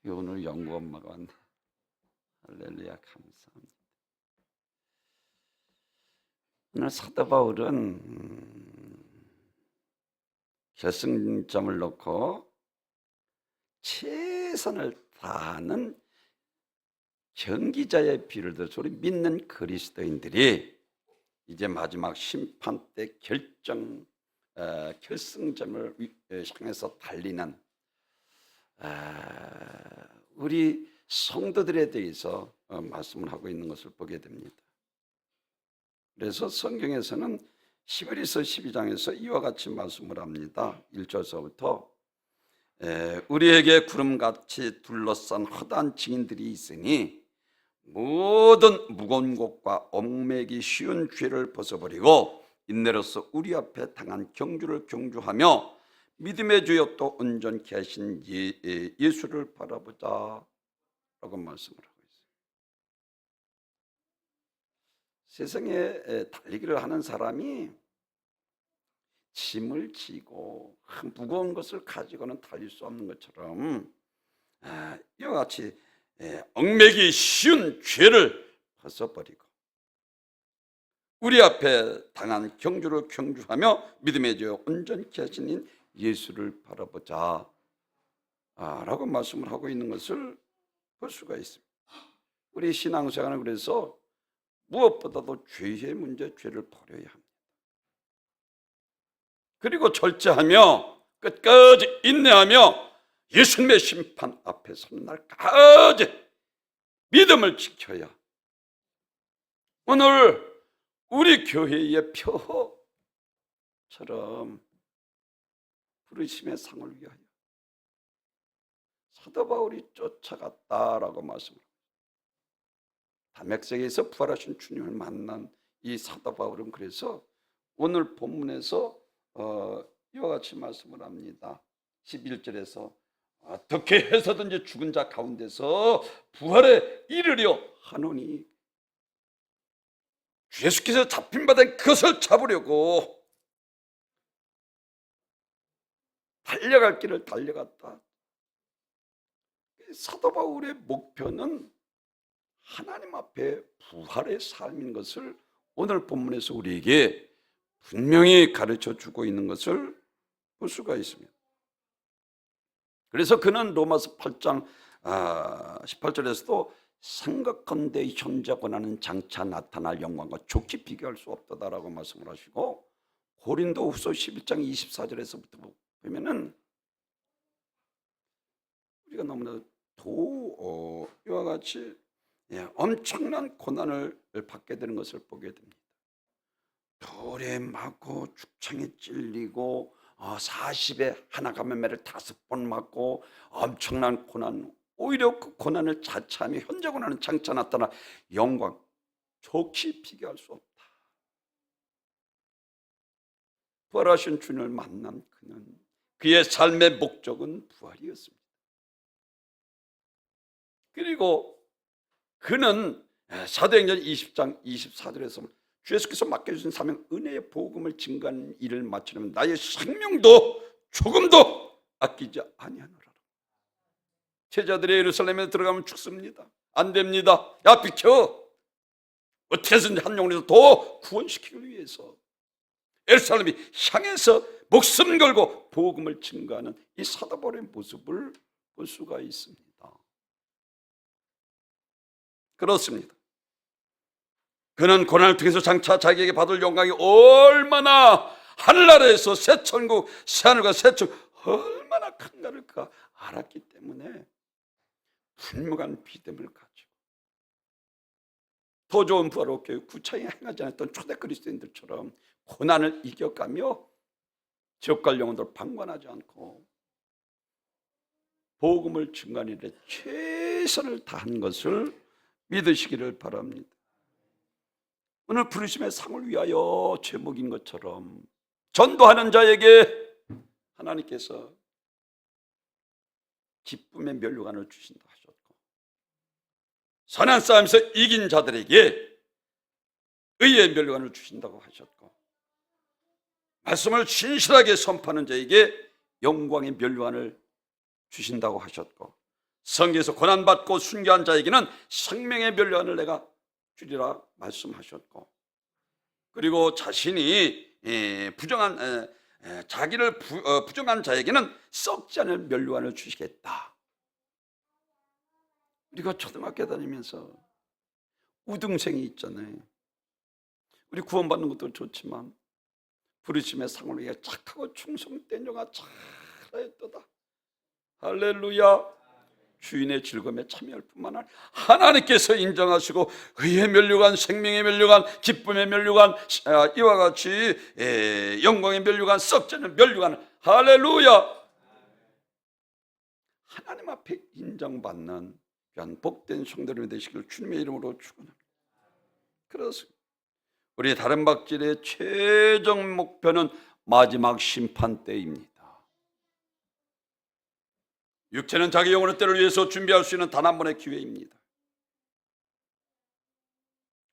오늘 영구 엄마가 왔네. 할렐루야, 감사합니다. 오늘 사도 바울은 결승점을 놓고 최선을 다하는 경기자의 비유를 들어서 우리 믿는 그리스도인들이 이제 마지막 심판 때 결승점을 향해서 달리는 우리 성도들에 대해서 말씀을 하고 있는 것을 보게 됩니다. 그래서 성경에서는 히브리서 12장에서 이와 같이 말씀을 합니다. 1절서부터 우리에게 구름같이 둘러싼 허다한 증인들이 있으니 모든 무거운 것과 얽매기 쉬운 죄를 벗어버리고 인내로서 우리 앞에 당한 경주를 경주하며 믿음의 주여 또 온전케 하신 예수를 바라보자 라고 말씀을 하고 있어요. 세상에 달리기를 하는 사람이 짐을 지고 무거운 것을 가지고는 달릴 수 없는 것처럼 이와 같이 얽매기 쉬운 죄를 벗어버리고 우리 앞에 당한 경주를 경주하며 믿음의 주 온전케 하신 예수를 바라보자 라고 말씀을 하고 있는 것을 볼 수가 있습니다. 우리 신앙생활은 그래서 무엇보다도 죄의 문제, 죄를 버려야 합니다. 그리고 절제하며 끝까지 인내하며 예수님의 심판 앞에 서는 날까지 믿음을 지켜야 오늘 우리 교회의 표처럼 부르심의 상을 위하여 사도 바울이 쫓아갔다라고 말씀합니다. 다메섹에서 부활하신 주님을 만난 이 사도 바울은 그래서 오늘 본문에서 이와 같이 말씀을 합니다. 11절에서 어떻게 해서든지 죽은 자 가운데서 부활에 이르려 하노니 예수께서 잡힌 바 된 그것을 잡으려고 달려갈 길을 달려갔다. 사도 바울의 목표는 하나님 앞에 부활의 삶인 것을 오늘 본문에서 우리에게 분명히 가르쳐 주고 있는 것을 볼 수가 있습니다. 그래서 그는 로마서 8장 18절에서도 생각컨대 현재 고난은 장차 나타날 영광과 좋게 비교할 수 없다라고 말씀을 하시고 고린도후서 11장 24절에서부터 보면은 우리가 너무나 이와 같이 엄청난 고난을 받게 되는 것을 보게 됩니다. 돌에 맞고 죽창에 찔리고 40에 하나 감면매를 5번 맞고 엄청난 고난, 오히려 그 고난을 자처하며 현재 고난은 장차 나타나 영광 좋게 비교할 수 없다. 부활하신 주님을 만난 그는 그의 삶의 목적은 부활이었습니다. 그리고 그는 사도행전 20장 24절에서 주 예수께서 맡겨주신 사명 은혜의 복음을 증거하는 일을 마치려면 나의 생명도 조금도 아끼지 아니하노라. 제자들이 예루살렘에 들어가면 죽습니다. 안 됩니다. 야 비켜. 어떻게 해서든지 한 영혼에서 더 구원시키기 위해서 예루살렘이 향해서 목숨 걸고 복음을 증거하는 이 사도 바울의 모습을 볼 수가 있습니다. 그렇습니다. 그는 고난을 통해서 장차 자기에게 받을 영광이 얼마나 하늘나라에서 새 천국, 새 하늘과 새 천국 얼마나 큰가를 그가 알았기 때문에 분명한 믿음을 가지고 더 좋은 부활을 얻기 위해 구차히 행하지 않았던 초대 그리스도인들처럼 고난을 이겨가며 지옥 갈 영혼들 방관하지 않고 복음을 증거하는 일에 최선을 다한 것을 믿으시기를 바랍니다. 오늘 부르심의 상을 위하여 제목인 것처럼 전도하는 자에게 하나님께서 기쁨의 면류관을 주신다 하셨고 선한 싸움에서 이긴 자들에게 의의 면류관을 주신다고 하셨고 말씀을 진실하게 선포하는 자에게 영광의 면류관을 주신다고 하셨고 성경에서 고난받고 순교한 자에게는 생명의 면류관을 내가 주리라 말씀하셨고, 그리고 자신이 자기를 부정한 자에게는 썩지 않을 면류관을 주시겠다. 우리가 초등학교 다니면서 우등생이 있잖아요. 우리 구원받는 것도 좋지만 부르심의 상을 위해 착하고 충성된 영아 잘하였도다. 할렐루야. 주인의 즐거움에 참여할 뿐만 아니라 하나님께서 인정하시고 의의 면류관, 생명의 면류관, 기쁨의 면류관, 이와 같이 영광의 면류관, 썩지 않는 면류관, 할렐루야. 하나님 앞에 인정받는 귀한 복된 성도님이 되시길 주님의 이름으로 축원합니다. 그래서 우리 다른 박질의 최종 목표는 마지막 심판 때입니다. 육체는 자기 영혼의 때를 위해서 준비할 수 있는 단 한 번의 기회입니다.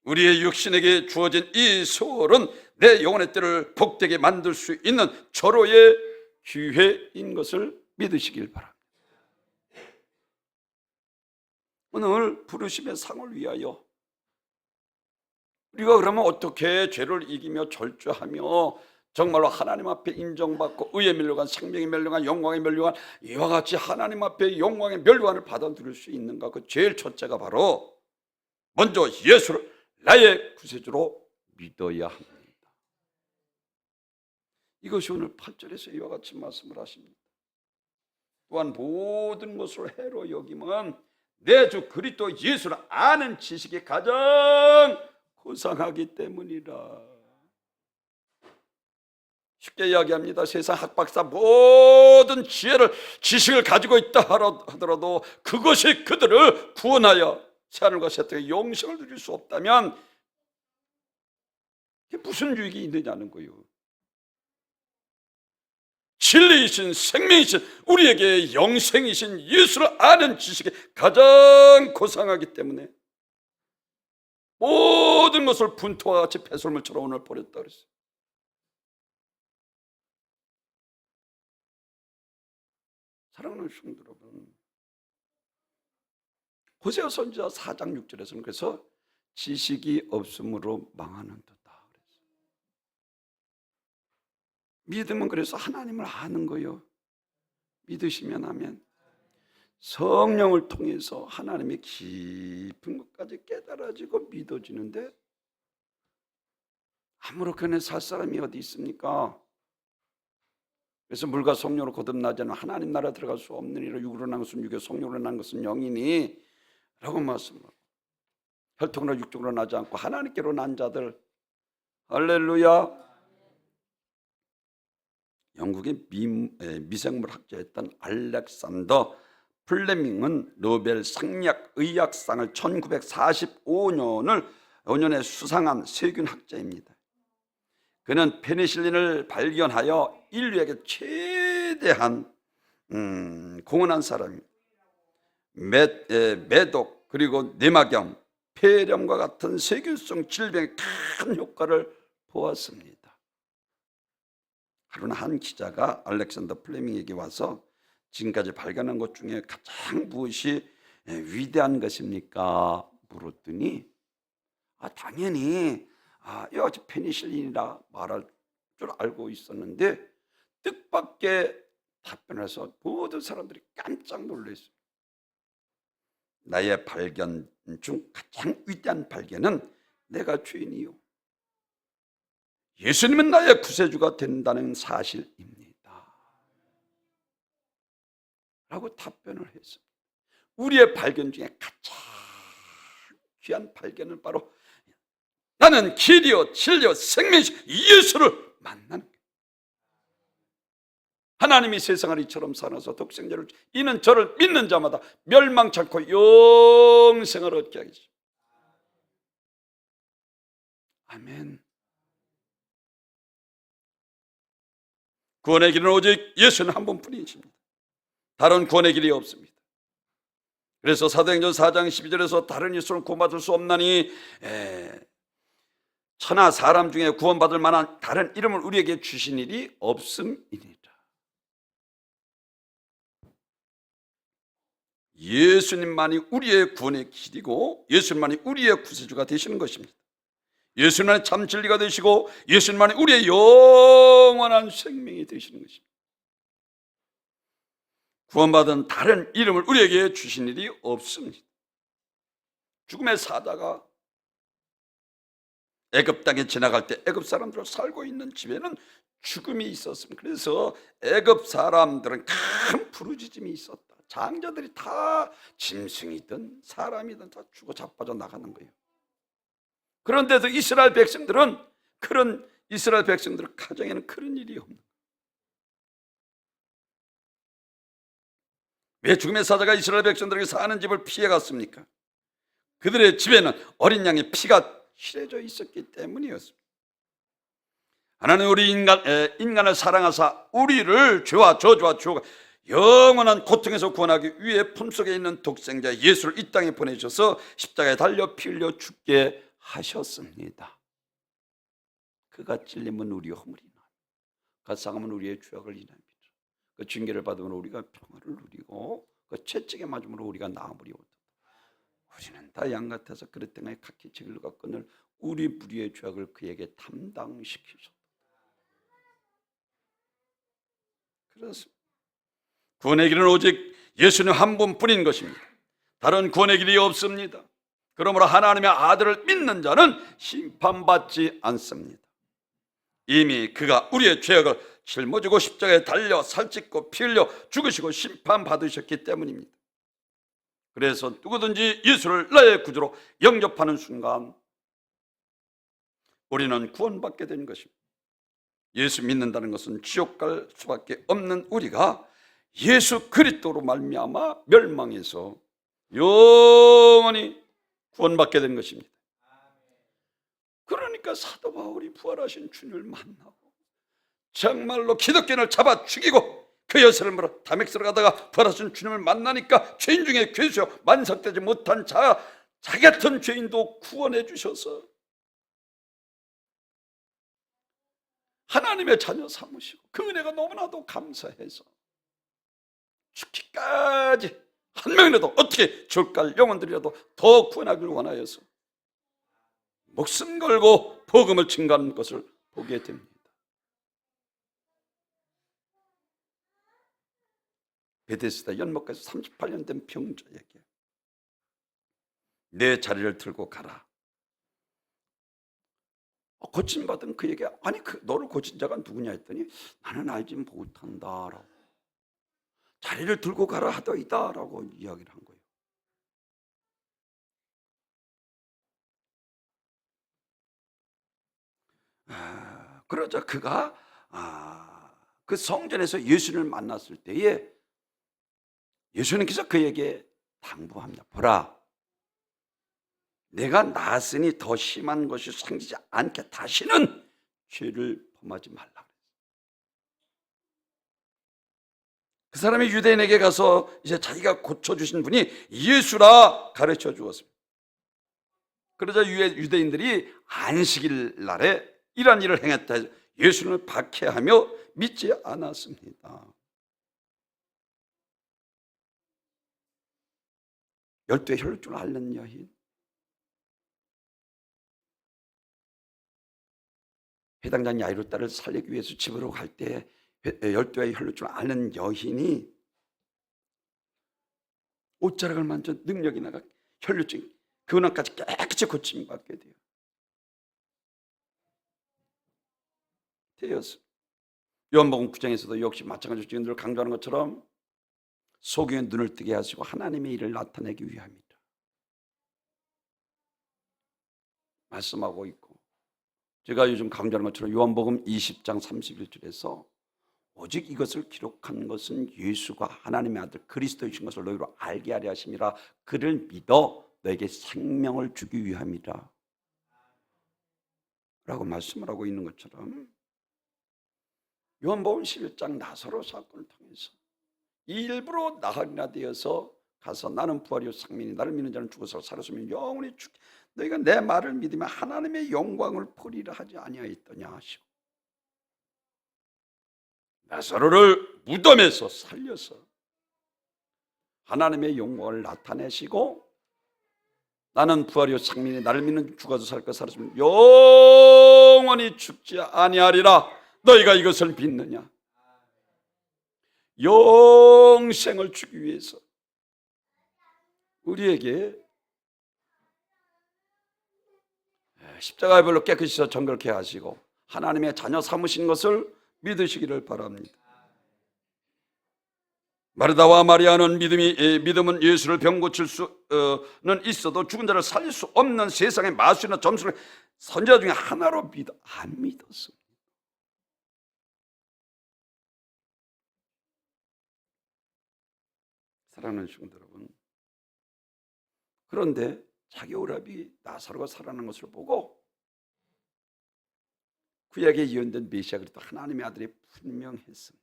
우리의 육신에게 주어진 이 세월은 내 영혼의 때를 복되게 만들 수 있는 절호의 기회인 것을 믿으시길 바랍니다. 오늘 부르심의 상을 위하여 우리가 그러면 어떻게 죄를 이기며 절주하며 정말로 하나님 앞에 인정받고 의의 면류관, 생명의 면류관, 영광의 면류관, 이와 같이 하나님 앞에 영광의 면류관을 받아들일 수 있는가? 그 제일 첫째가 바로 먼저 예수를 나의 구세주로 믿어야 합니다. 이것이 오늘 8절에서 이와 같이 말씀을 하십니다. 또한 모든 것을 해로 여김은 내 주 그리스도 예수를 아는 지식이 가장 고상하기 때문이라. 쉽게 이야기합니다. 세상 학박사 모든 지식을 가지고 있다 하더라도 그것이 그들을 구원하여 새하늘과 새 땅의 영생을 누릴 수 없다면 이게 무슨 유익이 있느냐는 거예요. 진리이신 생명이신 우리에게 영생이신 예수를 아는 지식이 가장 고상하기 때문에 모든 것을 분토와 같이 배설물처럼 오늘 버렸다 그랬어요. 사랑하는 성도 여러분, 호세아 선지자 4장 6절에서는 그래서 지식이 없음으로 망하는 듯다 그랬어요. 믿음은 그래서 하나님을 아는 거예요. 믿으시면 아멘. 성령을 통해서 하나님의 깊은 것까지 깨달아지고 믿어지는데 아무렇게나 살 사람이 어디 있습니까? 그래서 물과 성령으로 거듭나지 않으면 하나님 나라에 들어갈 수 없느니라. 육으로 난 것은 육이요 성령으로 난 것은 영이니 라고 말씀합니다. 혈통으로 육적으로 나지 않고 하나님께로 난 자들, 할렐루야. 영국의 미생물 학자였던 알렉산더 플레밍은 노벨 생리학의학상을 1945년에 수상한 세균 학자입니다. 그는 페니실린을 발견하여 인류에게 최대한 공헌한 사람입니다. 매독 그리고 뇌막염, 폐렴과 같은 세균성 질병의 큰 효과를 보았습니다. 하루는 한 기자가 알렉산더 플레밍에게 와서 지금까지 발견한 것 중에 가장 무엇이 위대한 것입니까? 물었더니 당연히 여기 페니실린이라 말할 줄 알고 있었는데 뜻밖의 답변을 해서 모든 사람들이 깜짝 놀랐어요. 나의 발견 중 가장 위대한 발견은 내가 죄인이요 예수님은 나의 구세주가 된다는 사실입니다 라고 답변을 했습니다. 우리의 발견 중에 가장 귀한 발견은 바로 나는 길이요 진리요 생명이신 예수를 만나는 거예요. 하나님이 세상을 이처럼 사놔서 독생자를 이는 저를 믿는 자마다 멸망치 않고 영생을 얻게 하겠죠. 아멘. 구원의 길은 오직 예수는 한 분뿐이십니다. 다른 구원의 길이 없습니다. 그래서 사도행전 4장 12절에서 다른 예수는 구원받을 수 없나니 천하 사람 중에 구원받을 만한 다른 이름을 우리에게 주신 일이 없음이니라. 예수님만이 우리의 구원의 길이고 예수님만이 우리의 구세주가 되시는 것입니다. 예수님만이 참 진리가 되시고 예수님만이 우리의 영원한 생명이 되시는 것입니다. 구원받은 다른 이름을 우리에게 주신 일이 없습니다. 죽음의 사자가 애굽 땅에 지나갈 때 애굽 사람들로 살고 있는 집에는 죽음이 있었습니다. 그래서 애굽 사람들은 큰 부르짖음이 있었다. 장자들이 다 짐승이든 사람이든 다 죽어 자빠져 나가는 거예요. 그런데도 이스라엘 백성들 가정에는 그런 일이 없는 거예요. 왜 죽음의 사자가 이스라엘 백성들에게 사는 집을 피해갔습니까? 그들의 집에는 어린 양의 피가 칠해져 있었기 때문이었습니다. 하나님 우리 인간을 사랑하사 우리를 죄와 저주와 주옥 영원한 고통에서 구원하기 위해 품속에 있는 독생자 예수를 이 땅에 보내셔서 십자가에 달려 피 흘려 죽게 하셨습니다. 그가 찔림은 우리의 허물이 나, 그가 상함은 우리의 죄악을 인합니다. 그 징계를 받으면 우리가 평화를 누리고 그 채찍에 맞으므로 우리가 나음을 얻었다. 우리는 다 양 같아서 그릇 등에 각기 지글과 끈을 우리 무리의 죄악을 그에게 담당시키셨다. 그렇습니다. 구원의 길은 오직 예수님 한 분뿐인 것입니다. 다른 구원의 길이 없습니다. 그러므로 하나님의 아들을 믿는 자는 심판받지 않습니다. 이미 그가 우리의 죄악을 짊어지고 십자가에 달려 살찢고 피 흘려 죽으시고 심판받으셨기 때문입니다. 그래서 누구든지 예수를 나의 구주로 영접하는 순간 우리는 구원받게 된 것입니다. 예수 믿는다는 것은 지옥 갈 수밖에 없는 우리가 예수 그리스도로 말미암아 멸망해서 영원히 구원받게 된 것입니다. 그러니까 사도 바울이 부활하신 주님을 만나고 정말로 기독교인을 잡아 죽이고 그 여세를 물어 다메섹으로 가다가 부활하신 주님을 만나니까 죄인 중에 괴수여 만삭되지 못한 자기 같은 죄인도 구원해 주셔서 하나님의 자녀 삼으시고 그 은혜가 너무나도 감사해서 죽기까지 한 명이라도 어떻게 줄갈 영혼들이라도 더 구원하기를 원하여서 목숨 걸고 복음을 증거하는 것을 보게 됩니다. 베데스다 연못가에서 38년 된 병자에게 내 자리를 들고 가라. 고침받은 그에게 아니 너를 고친 자가 누구냐 했더니 나는 알지 못한다라고 자리를 들고 가라 하더이다라고 이야기를 한 거예요. 그러자 그가 그 성전에서 예수님을 만났을 때에 예수님께서 그에게 당부합니다. 보라, 내가 나았으니 더 심한 것이 생기지 않게 다시는 죄를 범하지 말라. 그 사람이 유대인에게 가서 이제 자기가 고쳐주신 분이 예수라 가르쳐 주었습니다. 그러자 유대인들이 안식일 날에 이런 일을 행했다 해서 예수님을 박해하며 믿지 않았습니다. 12의 혈루증을 앓는 여인, 회당장 야이로 딸을 살리기 위해서 집으로 갈 때 12의 혈루증을 앓는 여인이 옷자락을 만져 능력이 나가 혈루증 근원까지 깨끗이 고침받게 돼요. 되었습니다. 요한복음 9장에서도 역시 마찬가지로 지금 늘 강조하는 것처럼 소경의 눈을 뜨게 하시고 하나님의 일을 나타내기 위함이다 말씀하고 있고, 제가 요즘 강조하는 것처럼 요한복음 20장 31절에서 오직 이것을 기록한 것은 예수가 하나님의 아들 그리스도이신 것을 너희로 알게 하려 하심이라. 그를 믿어 너에게 생명을 주기 위함이라 라고 말씀을 하고 있는 것처럼 요한복음 11장 나사로 사건을 통해서 일부러 나흘이나 되어서 가서 나는 부활이요 생명이니 나를 믿는 자는 죽어서 살았으면 영원히 죽게 너희가 내 말을 믿으면 하나님의 영광을 보리라 하지 아니하였더냐 하시고 나사로를 무덤에서 살려서 하나님의 영광을 나타내시고 나는 부활이요 생명이 나를 믿는 죽어도 살 것 살았으면 영원히 죽지 아니하리라. 너희가 이것을 믿느냐? 영생을 주기 위해서 우리에게 십자가의 별로 깨끗이 정결케 하시고 하나님의 자녀 삼으신 것을 믿으시기를 바랍니다. 마르다와 마리아는 믿음은 예수를 병 고칠 수는 있어도 죽은 자를 살릴 수 없는 세상의 마술이나 점수를 선지자 중에 하나로 안 믿었습니다. 사랑하는 성도 여러분, 그런데 자기 오라비 나사로가 살아나는 것을 보고 구약에 예언된 메시아 그리스도 하나님의 아들이 분명했습니다.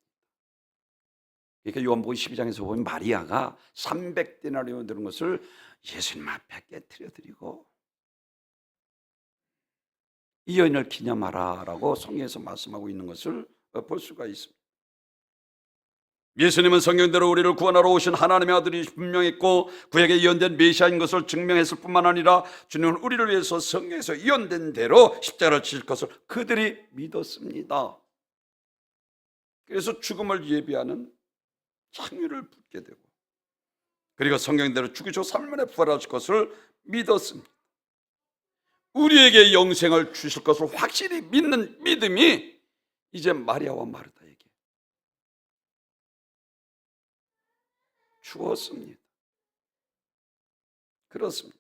그러니까 요한복음 12장에서 보면 마리아가 300데나리온 드는 것을 예수님 앞에 깨트려 드리고 이 여인을 기념하라라고 성경에서 말씀하고 있는 것을 볼 수가 있습니다. 예수님은 성경대로 우리를 구원하러 오신 하나님의 아들이 분명했고 구약에 예언된 메시아인 것을 증명했을 뿐만 아니라 주님은 우리를 위해서 성경에서 예언된 대로 십자가를 지실 것을 그들이 믿었습니다. 그래서 죽음을 예비하는 창유를 붙게 되고 그리고 성경대로 죽으시고 3일 만에 부활하실 것을 믿었습니다. 우리에게 영생을 주실 것을 확실히 믿는 믿음이 이제 마리아와 마르다에게 주었습니다. 그렇습니다.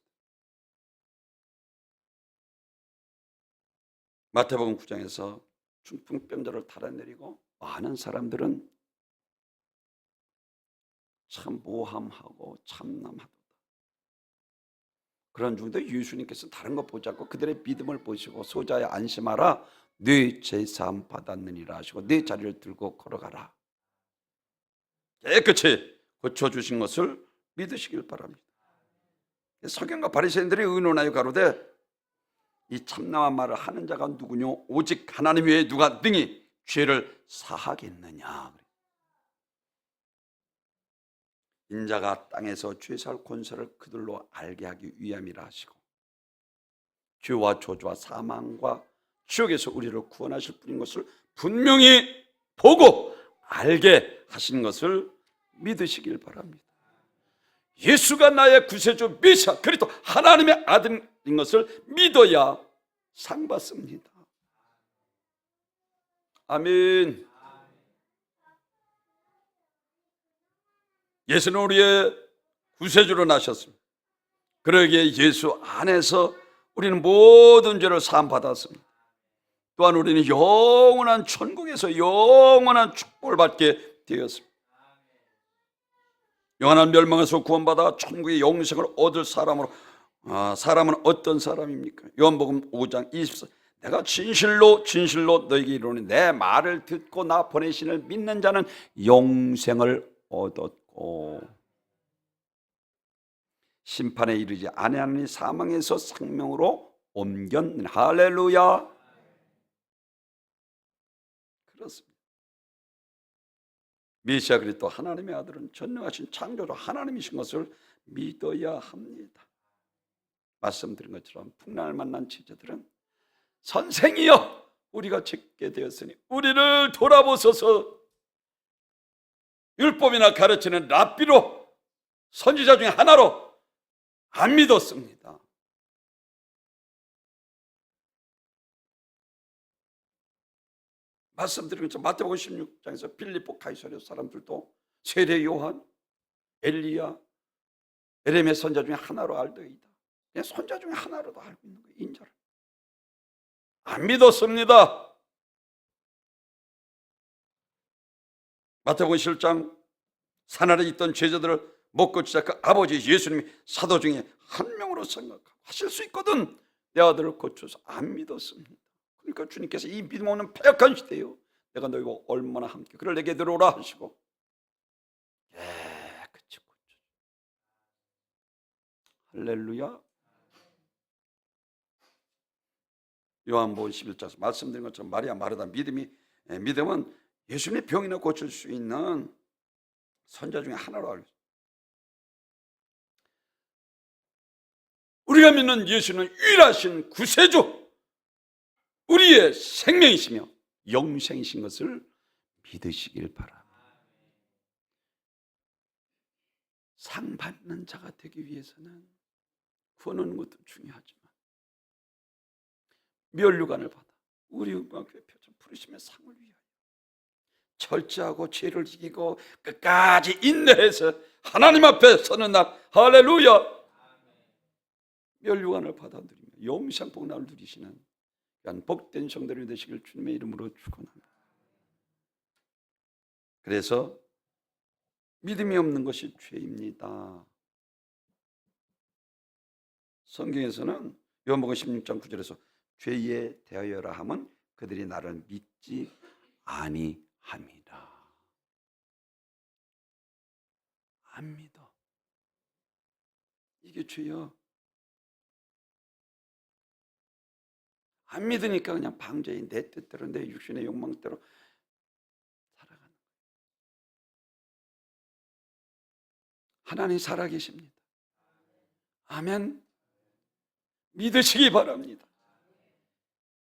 마태복음 9장에서 중풍병자를 달아내리고 많은 사람들은 참 모함하고 참남하도다. 그런 중도 예수님께서 다른 것 보지 않고 그들의 믿음을 보시고 소자야 안심하라 네 죄사함 받았느니라 하시고 네 자리를 들고 걸어가라. 깨끗이 고쳐주신 것을 믿으시길 바랍니다. 서경과 바리새인들이 의논하여 가로되 이 참나와 말을 하는 자가 누구뇨? 오직 하나님 외에 누가 능히 죄를 사하겠느냐. 인자가 땅에서 죄사할 권세를 그들로 알게 하기 위함이라 하시고 죄와 저주와 사망과 지옥에서 우리를 구원하실 분인 것을 분명히 보고 알게 하신 것을 믿으시길 바랍니다. 예수가 나의 구세주 메시아 그리스도 하나님의 아들인 것을 믿어야 상 받습니다. 아멘. 예수는 우리의 구세주로 나셨습니다. 그러기에 예수 안에서 우리는 모든 죄를 사함 받았습니다. 또한 우리는 영원한 천국에서 영원한 축복을 받게 되었습니다. 영원한 멸망에서 구원받아 천국의 영생을 얻을 사람으로 사람은 어떤 사람입니까? 요한복음 5장 24 내가 진실로 너에게 이르노니 내 말을 듣고 나 보내신 이를 믿는 자는 영생을 얻었고 심판에 이르지 아니하니 사망에서 생명으로 옮겼느니 할렐루야. 그렇습니다. 메시아 그리스도 하나님의 아들은 전능하신 창조주 하나님이신 것을 믿어야 합니다. 말씀드린 것처럼 풍랑을 만난 제자들은 선생이여 우리가 죽게 되었으니 우리를 돌아보소서. 율법이나 가르치는 랍비로 선지자 중에 하나로 안 믿었습니다. 말씀드린 것처럼 마태복음 16장에서 빌립보 가이사랴 사람들도 세례 요한, 엘리야, 에레미야 선자 중에 하나로 알더이다. 그냥 선자 중에 하나로도 알고 있는 거예요. 인자를 안 믿었습니다. 마태복음 7장 산 아래 있던 제자들을 못 고치자 그 아버지 예수님이 사도 중에 한 명으로 생각하고 하실 수 있거든 내 아들을 고쳐서 안 믿었습니다. 그러니까 주님께서 이 믿음 없는 패역한 시대요 내가 너희와 얼마나 함께 그를 내게 들어오라 하시고 그치 고쳐. 할렐루야. 요한복음 11장에서 말씀드린 것처럼 마리아 마르다 믿음은 예수님의 병이나 고칠 수 있는 선자 중에 하나로 알고 있습니다. 우리가 믿는 예수는 유일하신 구세주, 우리의 생명이시며 영생이신 것을 믿으시길 바랍니다. 상 받는 자가 되기 위해서는 구원 얻는 것도 중요하지만 면류관을 받아 우리 음악교회 표준 부르시면 상을 위하여 철저하고 죄를 이기고 끝까지 인내해서 하나님 앞에 서는 날, 할렐루야, 면류관을 받아 누리며 영생 복락을 누리시는 복된 성도들이 되시길 주님의 이름으로 축원합니다. 그래서 믿음이 없는 것이 죄입니다. 성경에서는 요한복음 16장 9절에서 죄에 대하여라 하면 그들이 나를 믿지 아니함이라. 안 믿어. 이게 죄야. 안 믿으니까 그냥 방자히 내 뜻대로 내 육신의 욕망대로 살아가는 거예요. 하나님 살아계십니다. 아멘. 믿으시기 바랍니다.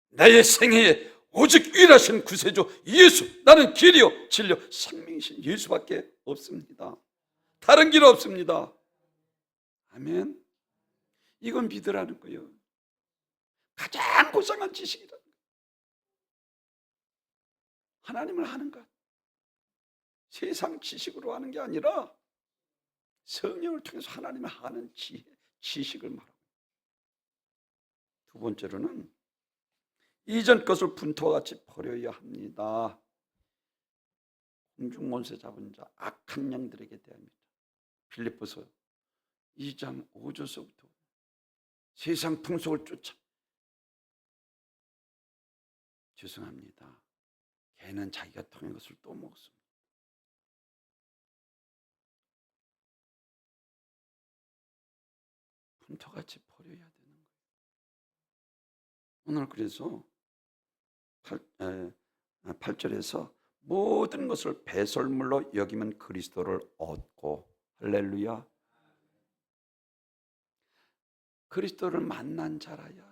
나의 생애에 오직 유일하신 구세주 예수, 나는 길이요 진리요 생명이신 예수밖에 없습니다. 다른 길 없습니다. 아멘. 이건 믿으라는 거예요. 가장 고상한 지식이라는 거예요. 하나님을 하는 것, 세상 지식으로 하는 게 아니라 성령을 통해서 하나님을 하는 지식을 말합니다. 두 번째로는 이전 것을 분토와 같이 버려야 합니다. 공중몬세 잡은 자 악한 영들에게 대합니다. 빌립보서 2장 5절서부터 세상 풍속을 쫓아, 죄송합니다, 걔는 자기가 통한 것을 또 먹었습니다. 분토같이 버려야 되는 거예요. 오늘 그래서 8절에서 모든 것을 배설물로 여기면 그리스도를 얻고, 할렐루야, 그리스도를 만난 자라야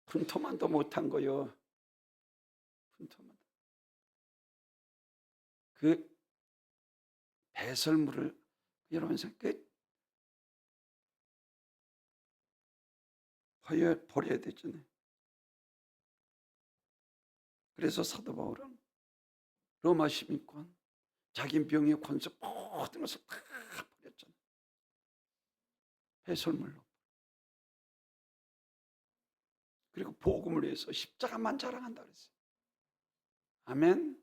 분토만도 못한 거요. 분토만. 그 배설물을 여러분 버려야 되잖아요. 그래서 사도 바울은 로마 시민권, 자기 병의 권세 모든 것을 다 버렸잖아요. 배설물로. 그리고 복음을 위해서 십자가만 자랑한다 그랬어요. 아멘.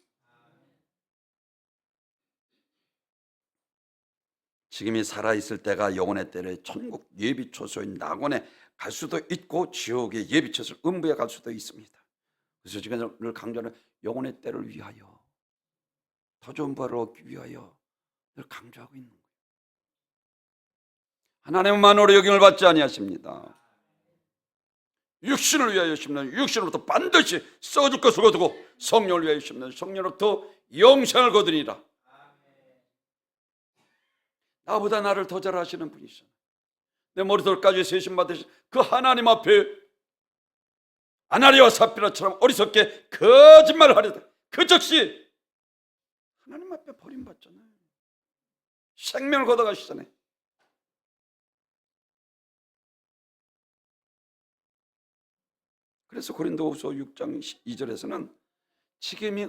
지금이 살아있을 때가 영혼의 때를 천국 예비초소인 낙원에 갈 수도 있고 지옥의 예비초소 음부에 갈 수도 있습니다. 그래서 지금 늘 강조하는 영혼의 때를 위하여, 더 좋은 부활을 얻기 위하여 늘 강조하고 있는 거예요. 하나님은 만으로 여김을 받지 아니하십니다. 육신을 위하여 심는 육신으로부터 반드시 썩어질 것을 거두고 성령을 위하여 심는 성령으로부터 영생을 거두니라. 나보다 나를 더 잘 아시는 분이시죠. 내 머리털까지 세심 받으신 그 하나님 앞에 아나니아와 삽비라처럼 어리석게 거짓말을 하려다 그 즉시 하나님 앞에 버림받잖아요. 생명을 걷어가시잖아요. 그래서 고린도후서 6장 2절에서는 지금이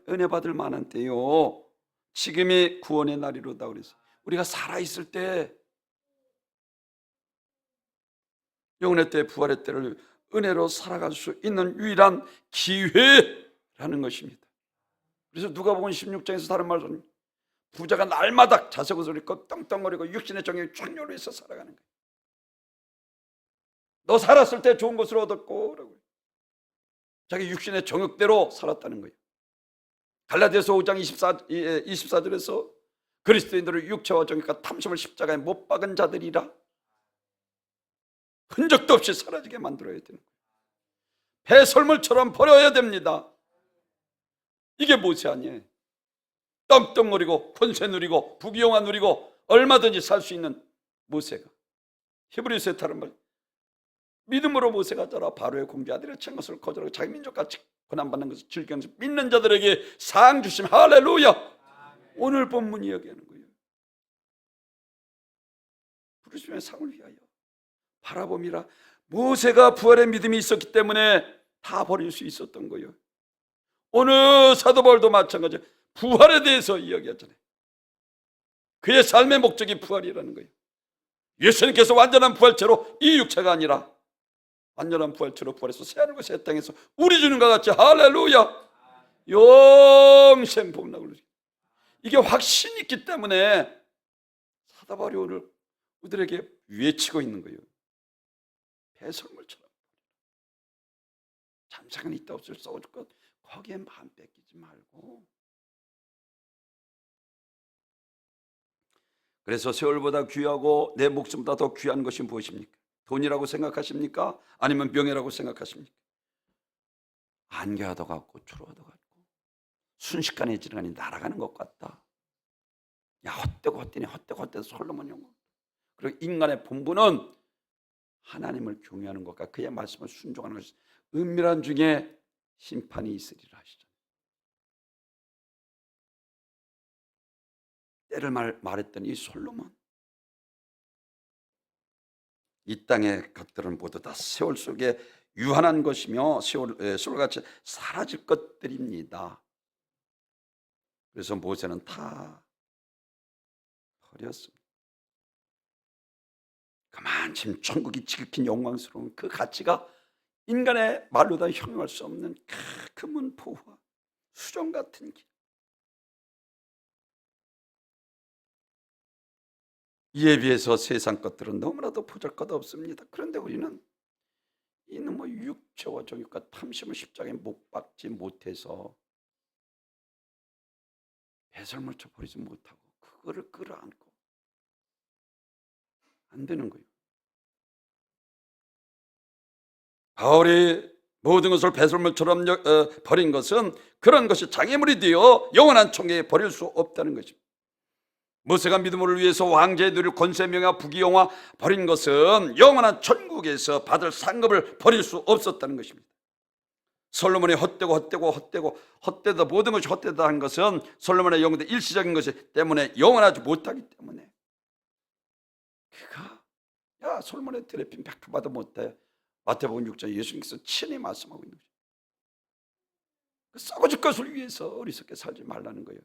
은혜 받을 만한 때요, 지금이 구원의 날이로다 그래서 우리가 살아있을 때, 영혼의 때, 부활의 때를 은혜로 살아갈 수 있는 유일한 기회라는 것입니다. 그래서 누가복음 16장에서 다른 말은 부자가 날마다 자석옷을 입고 떵떵거리고 육신의 정욕에 충렬해서 살아가는 거예요. 너 살았을 때 좋은 것을 얻었고 라고요. 자기 육신의 정욕대로 살았다는 거예요. 갈라디아서 5장 24절에서 그리스도인들을 육체와 정욕과 탐심을 십자가에 못 박은 자들이라 흔적도 없이 사라지게 만들어야 되는 거예요. 배설물처럼 버려야 됩니다. 이게 모세 아니에요. 떵떵거리고 권세 누리고 부귀영화 누리고 얼마든지 살 수 있는 모세가, 히브리서에 따른 말, 믿음으로 모세가 자라 바로의 공비 아들의 친 것을 거절하고 자기 민족같이 고난받는 것을 즐기는 것을 믿는 자들에게 상 주심. 할렐루야. 오늘 본문이 얘기하는 거예요. 부르심의 상을 위하여 바라봄이라. 모세가 부활의 믿음이 있었기 때문에 다 버릴 수 있었던 거예요. 오늘 사도 바울도 마찬가지예요. 부활에 대해서 이야기하잖아요. 그의 삶의 목적이 부활이라는 거예요. 예수님께서 완전한 부활체로, 이 육체가 아니라 완전한 부활체로 부활해서 새하늘과 새 땅에서 우리 주님과 같이, 할렐루야, 영생 복락을 누리고, 이게 확신이 있기 때문에 사도 바울이 오늘 우리들에게 외치고 있는 거예요. 배설물처럼 잠시간 있다 없을 썩어줄 것, 거기에 마음 뺏기지 말고. 그래서 세월보다 귀하고 내 목숨보다 더 귀한 것이 무엇입니까? 돈이라고 생각하십니까? 아니면 명예라고 생각하십니까? 안개와도 같고 초로와도 같고 순식간에 지나가니 날아가는 것 같다. 야, 헛되고 헛되니 헛되고 헛되도 솔로몬 영혼. 그리고 인간의 본분은 하나님을 경외하는 것과 그의 말씀을 순종하는 것이 은밀한 중에 심판이 있으리라 하시죠. 때를 말했던 이 솔로몬, 이 땅의 것들은 모두 다 세월 속에 유한한 것이며 세월같이 사라질 것들입니다. 그래서 모세는 다 버렸습니다. 그만큼 천국이 지극히 영광스러운 그 가치가 인간의 말로 다 형용할 수 없는 그 문포와 수정 같은 길, 이에 비해서 세상 것들은 너무나도 보잘것없습니다. 그런데 우리는 이놈의 육체와 정욕과 탐심을 십자가에 못 박지 못해서 배설물쳐 버리지 못하고 그거를 끌어안고 안 되는 거예요. 바울이 모든 것을 배설물처럼 버린 것은 그런 것이 장애물이 되어 영원한 총회에 버릴 수 없다는 것입니다. 모세가 믿음을 위해서 왕제에 누릴 권세, 명예와 부귀영화 버린 것은 영원한 천국에서 받을 상급을 버릴 수 없었다는 것입니다. 솔로몬이 헛되다 모든 것이 헛되다 한 것은 솔로몬의 영혼의 일시적인 것이 때문에 영원하지 못하기 때문에, 그가 야 솔로몬의 드레핀 100% 받아 못해. 마태복음 6장 예수님께서 친히 말씀하고 있는 거죠. 그 썩어질 것을 위해서 어리석게 살지 말라는 거예요.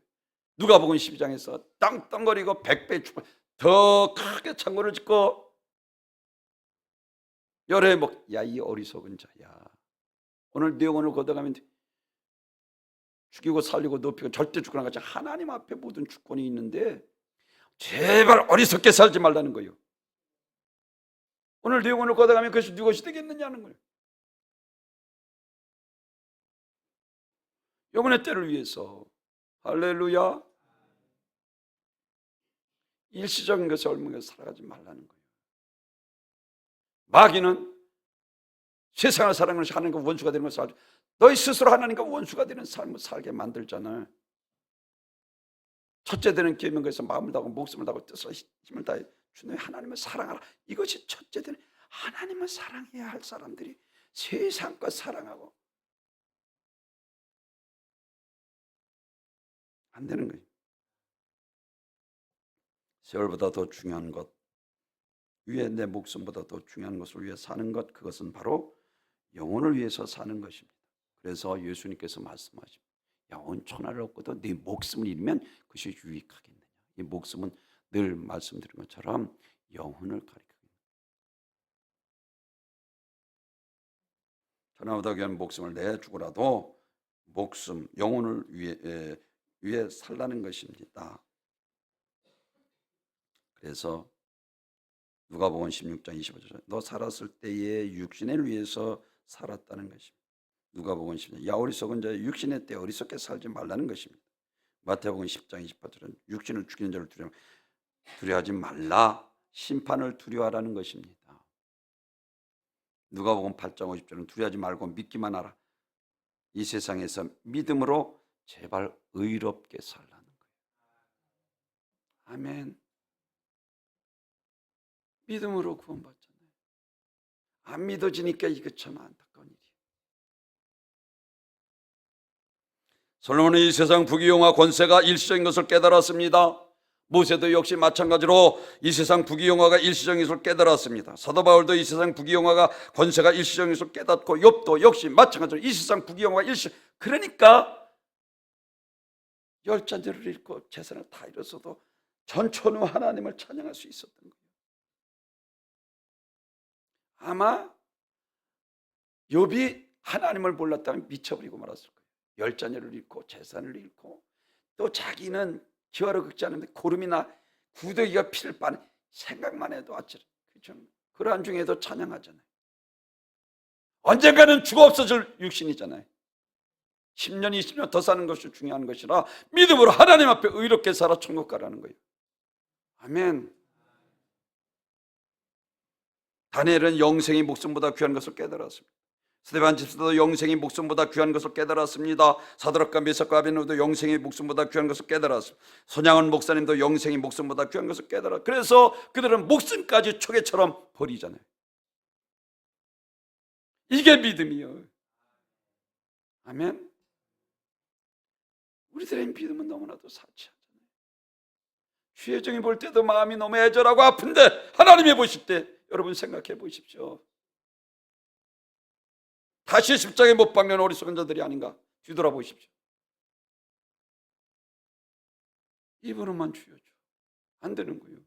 누가복음 12장에서 땅땅거리고 100배 축복, 더 크게 창고를 짓고 열해 먹. 야, 이 어리석은 자야. 오늘 네 영혼을 걷어가면 죽이고 살리고 높이고 절대 주권과 같이 하나님 앞에 모든 주권이 있는데 제발 어리석게 살지 말라는 거예요. 오늘 네 영혼을 걷어가면 그것이 네 것이 되겠느냐는 거예요. 영혼의 때를 위해서, 할렐루야, 일시적인 것에 얽매여 살아가지 말라는 거예요. 마귀는 세상을 사랑하는 것이 하나님과 원수가 되는 것을 알죠. 너희 스스로 하나님과 원수가 되는 삶을 살게 만들잖아요. 첫째 되는 계명에서 마음을 다하고 목숨을 다하고 뜻을 힘을 다해 주님 하나님을 사랑하라. 이것이 첫째 되는, 하나님을 사랑해야 할 사람들이 세상과 사랑하고 안 되는 거예요. 세월보다 더 중요한 것 위에 내 목숨보다 더 중요한 것을 위해 사는 것, 그것은 바로 영혼을 위해서 사는 것입니다. 그래서 예수님께서 말씀하십니다. 야, 온 천하를 얻고도 네 목숨을 잃으면 그것이 유익하겠느냐. 이 목숨은 늘 말씀드린 것처럼 영혼을 가리킵니다. 천하보다 귀한 목숨을 내주고라도 목숨, 영혼을 위해 살라는 것입니다. 그래서 누가복음 16장 25절, 너 살았을 때에 육신을 위해서 살았다는 것입니다. 누가복음 10장, 야 어리석은 자의 육신의 때 어리석게 살지 말라는 것입니다. 마태복음 10장 28절은 육신을 죽이는 자를 두려워하지 말라, 심판을 두려워하라는 것입니다. 누가복음 8장 50절은 두려워하지 말고 믿기만 하라. 이 세상에서 믿음으로 제발 의롭게 살라는 거예요. 아멘. 믿음으로 구원받잖아요. 안 믿어지니까 이거 참 안타까운 일이에요. 솔로몬은 이 세상 부귀영화 권세가 일시적인 것을 깨달았습니다. 모세도 역시 마찬가지로 이 세상 부귀영화가 일시적인 것을 깨달았습니다. 사도 바울도 이 세상 부귀영화가 권세가 일시적인 것을 깨닫고, 욥도 역시 마찬가지로 이 세상 부귀영화가 일시. 그러니까 열잔들을 잃고 재산을 다 잃었어도 전천후 하나님을 찬양할 수 있었던 거예요. 아마 욥이 하나님을 몰랐다면 미쳐버리고 말았을 거예요. 열자녀를 잃고 재산을 잃고, 또 자기는 기와로 긁지 않는데 고름이나 구더기가 피를 빠는 생각만 해도 아찔해. 그렇죠? 그러한 중에도 찬양하잖아요. 언젠가는 죽어 없어질 육신이잖아요. 10년 20년 더 사는 것이 중요한 것이라 믿음으로 하나님 앞에 의롭게 살아 천국 가라는 거예요. 아멘. 다니엘은 영생이 목숨보다 귀한 것을 깨달았습니다. 스데반 집사도 영생이 목숨보다 귀한 것을 깨달았습니다. 사드락과 메삭과 아벤노도 영생이 목숨보다 귀한 것을 깨달았습니다. 손양원 목사님도 영생이 목숨보다 귀한 것을 깨달았습니다. 그래서 그들은 목숨까지 초계처럼 버리잖아요. 이게 믿음이에요. 아멘. 우리들의 믿음은 너무나도 사치하잖아요. 주의 종이 볼 때도 마음이 너무 애절하고 아픈데 하나님이 보실 때 여러분 생각해 보십시오. 다시 십자가에 못 박는 어리석은 자들이 아닌가 뒤돌아보십시오. 입으로만 주여줘. 안 되는 거예요.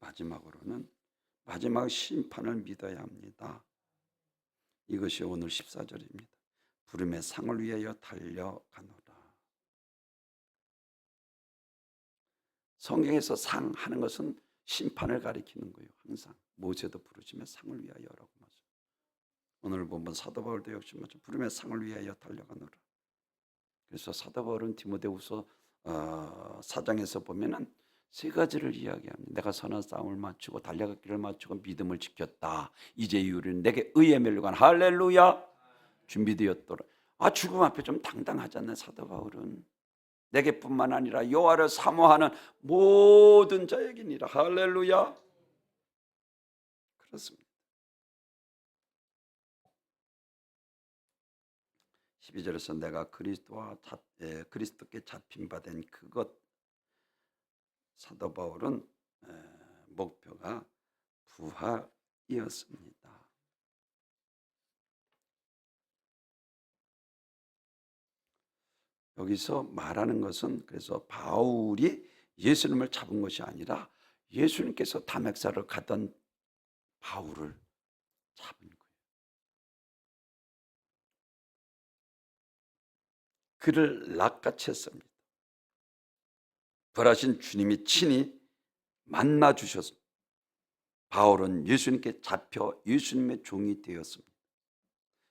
마지막으로는 마지막 심판을 믿어야 합니다. 이것이 오늘 14절입니다. 부름의 상을 위하여 달려가노라. 성경에서 상 하는 것은 심판을 가리키는 거예요. 항상 모세도 부르짖으며 상을 위하여라고 말하죠. 오늘 보면 사도 바울도 역시 부름의 상을 위하여 달려가노라. 그래서 사도 바울은 디모데후서 4장에서 보면은 세 가지를 이야기합니다. 내가 선한 싸움을 마치고 달려갈 길을 마치고 믿음을 지켰다. 이제 이후로는 내게 의에 멸류관 할렐루야 준비되었더라. 죽음 앞에 좀 당당하잖아요. 사도 바울은 내게뿐만 아니라 여호와를 사모하는 모든 자에게니라. 할렐루야. 그렇습니다. 12절에서 내가 그리스도께 잡힌 바 된 그것, 사도 바울은 목표가 부활이었습니다. 여기서 말하는 것은 그래서 바울이 예수님을 잡은 것이 아니라 예수님께서 담액사를 가던 바울을 잡은 거예요. 그를 낚아챘습니다. 부활하신 주님이 친히 만나 주셨습니다. 바울은 예수님께 잡혀 예수님의 종이 되었습니다.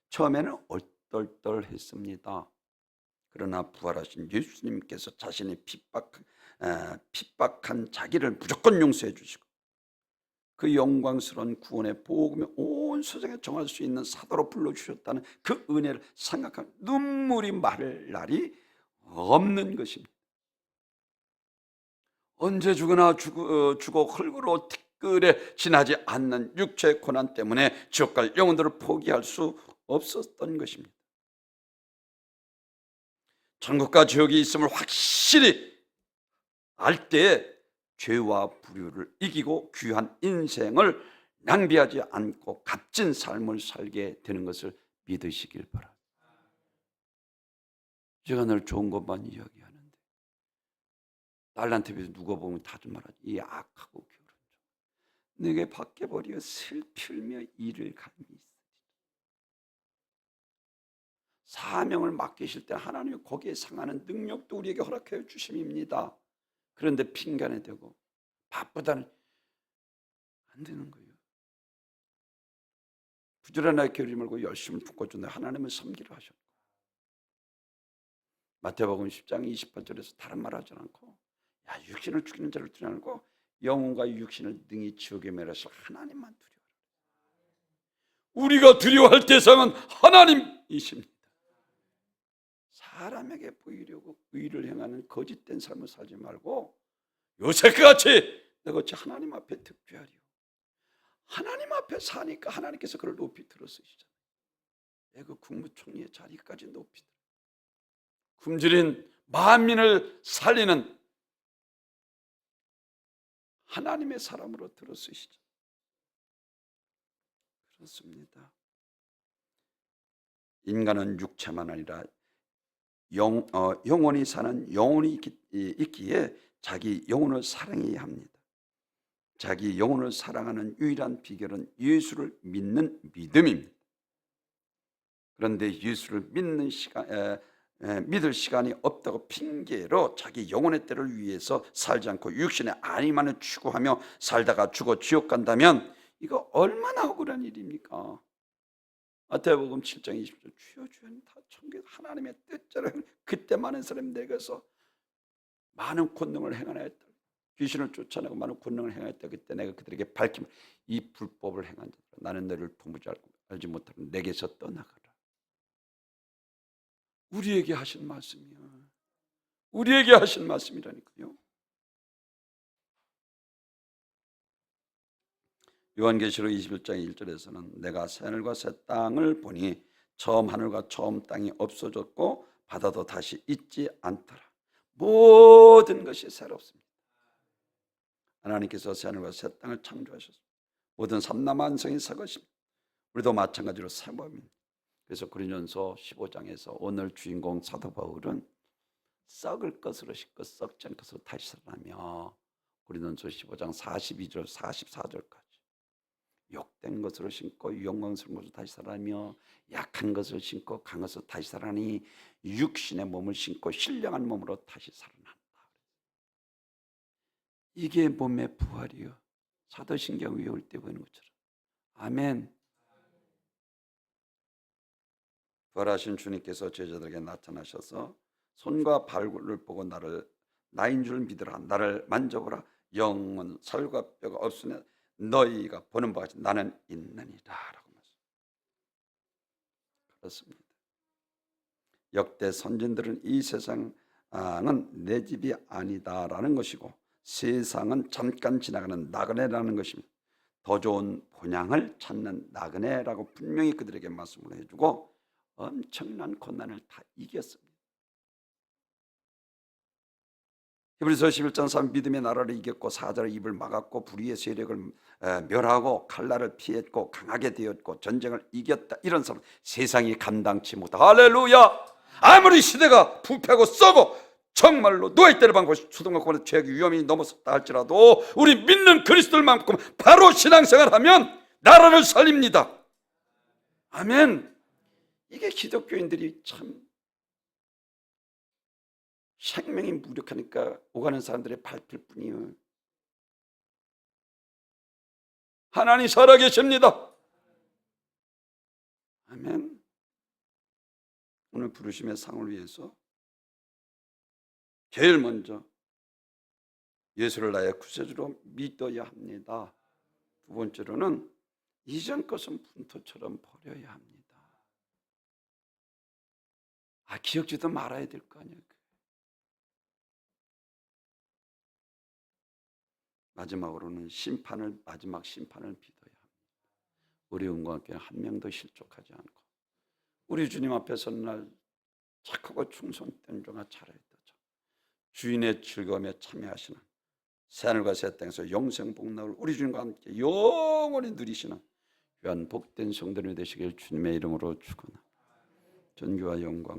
처음에는 얼떨떨했습니다. 그러나 부활하신 예수님께서 자신이 핍박한 자기를 무조건 용서해 주시고 그 영광스러운 구원의 복음에 온 세상에 정할 수 있는 사도로 불러주셨다는 그 은혜를 생각하면 눈물이 마를 날이 없는 것입니다. 언제 죽으나 죽어 흙으로 티끌에 지나지 않는 육체의 고난 때문에 지옥 갈 영혼들을 포기할 수 없었던 것입니다. 천국과 지옥이 있음을 확실히 알 때 죄와 불의를 이기고 귀한 인생을 낭비하지 않고 값진 삶을 살게 되는 것을 믿으시길 바랍니다. 제가 늘 좋은 것만 이야기하는데 딸한테 비해서 누가 보면 다 좀 말하지. 이 악하고 게으른 종 내게 바뀌어버려 슬피며 이를 감히 있으리. 사명을 맡기실 때 하나님이 거기에 상하는 능력도 우리에게 허락해 주심입니다. 그런데 핑계내 대고 바쁘다는 안 되는 거예요. 부지런하게 게으르지 말고 열심을 붓고준다. 하나님을 섬기려 하셨고 마태복음 10장 28절에서 다른 말 하지 않고 육신을 죽이는 자를 두려워하지 않고 영혼과 육신을 능히 지옥에 멸하실 하나님만 두려워하라. 우리가 두려워할 대상은 하나님이십니다. 사람에게 보이려고 의를 행하는 거짓된 삶을 살지 말고 요셉같이 내가 어찌 하나님 앞에 득죄하리요. 하나님 앞에 사니까 하나님께서 그를 높이 들어쓰시잖아요. 내가 국무총리의 자리까지 높이 들어. 굶주린 만민을 살리는 하나님의 사람으로 들어쓰시죠. 그렇습니다. 인간은 육체만 아니라 영원히 사는 영혼이 있기에 자기 영혼을 사랑해야 합니다. 자기 영혼을 사랑하는 유일한 비결은 예수를 믿는 믿음입니다. 그런데 예수를 믿을 시간이 없다고 핑계로 자기 영혼의 때를 위해서 살지 않고 육신의 안위만을 추구하며 살다가 죽어 지옥 간다면 이거 얼마나 억울한 일입니까? 마태복음 7장 20절 주여 주여 다 천국 하나님의 뜻대로 그때 많은 사람이 내게서 많은 권능을 행하였다. 귀신을 쫓아내고 많은 권능을 행하였다. 그때 내가 그들에게 밝히면 이 불법을 행한 자들아 나는 너를 도무지 알지 못하는 내게서 떠나가라. 우리에게 하신 말씀이야. 우리에게 하신 말씀이라니까요. 요한계시록 21장 1절에서는 내가 새하늘과 새 땅을 보니 처음 하늘과 처음 땅이 없어졌고 바다도 다시 있지 않더라. 모든 것이 새롭습니다. 하나님께서 새하늘과 새 땅을 창조하셨습니다. 모든 삼라만성이 새 것입니다. 우리도 마찬가지로 새 몸입니다. 그래서 고린도전서 15장에서 오늘 주인공 사도 바울은 썩을 것으로 씻고 썩지 않을 것으로 다시 살아나며 고린도전서 15장 42절 44절까지 욕된 것으로 신고 영광스러운 것으로 다시 살아나며 약한 것을 신고 강한 것으로 다시 살아나니 육신의 몸을 신고 신령한 몸으로 다시 살아난다. 이게 몸의 부활이요. 사도신경 외울 때 보이는 것처럼. 아멘. 부활하신 주님께서 제자들에게 나타나셔서 손과 발을 보고 나인 줄 믿으라. 나를 만져보라. 영은 살과 뼈가 없으니 너희가 보는 바같이 나는 있느니라 라고 말씀합니다. 그렇습니다. 역대 선진들은 이 세상은 내 집이 아니다라는 것이고 세상은 잠깐 지나가는 나그네라는 것입니다. 더 좋은 본향을 찾는 나그네라고 분명히 그들에게 말씀을 해주고 엄청난 고난을 다 이겼습니다. 히브리서 11장 3 믿음의 나라를 이겼고 사자의 입을 막았고 불의의 세력을 멸하고 칼날을 피했고 강하게 되었고 전쟁을 이겼다. 이런 사람 세상이 감당치 못하고 할렐루야. 아무리 시대가 부패하고 썩고 정말로 노예 때를 받고 초등학교에 죄악의 위험이 넘어섰다 할지라도 우리 믿는 그리스도만큼 바로 신앙생활하면 나라를 살립니다. 아멘. 이게 기독교인들이 참 생명이 무력하니까 오가는 사람들의 밟힐 뿐이에요. 하나님 살아계십니다. 아멘. 오늘 부르심의 상을 위해서 제일 먼저 예수를 나의 구세주로 믿어야 합니다. 두 번째로는 이전 것은 분토처럼 버려야 합니다. 기억지도 말아야 될 거 아니에요. 마지막으로는 마지막 심판을 믿어야 합니다. 어려움과 함께 한 명도 실족하지 않고 우리 주님 앞에 서는 날 착하고 충성된 종아 잘했다. 주인의 즐거움에 참여하시는 새하늘과 새 땅에서 영생 복락을 우리 주님과 함께 영원히 누리시는 귀한 복된 성도님이 되시길 주님의 이름으로 축원합니다. 존귀와 영광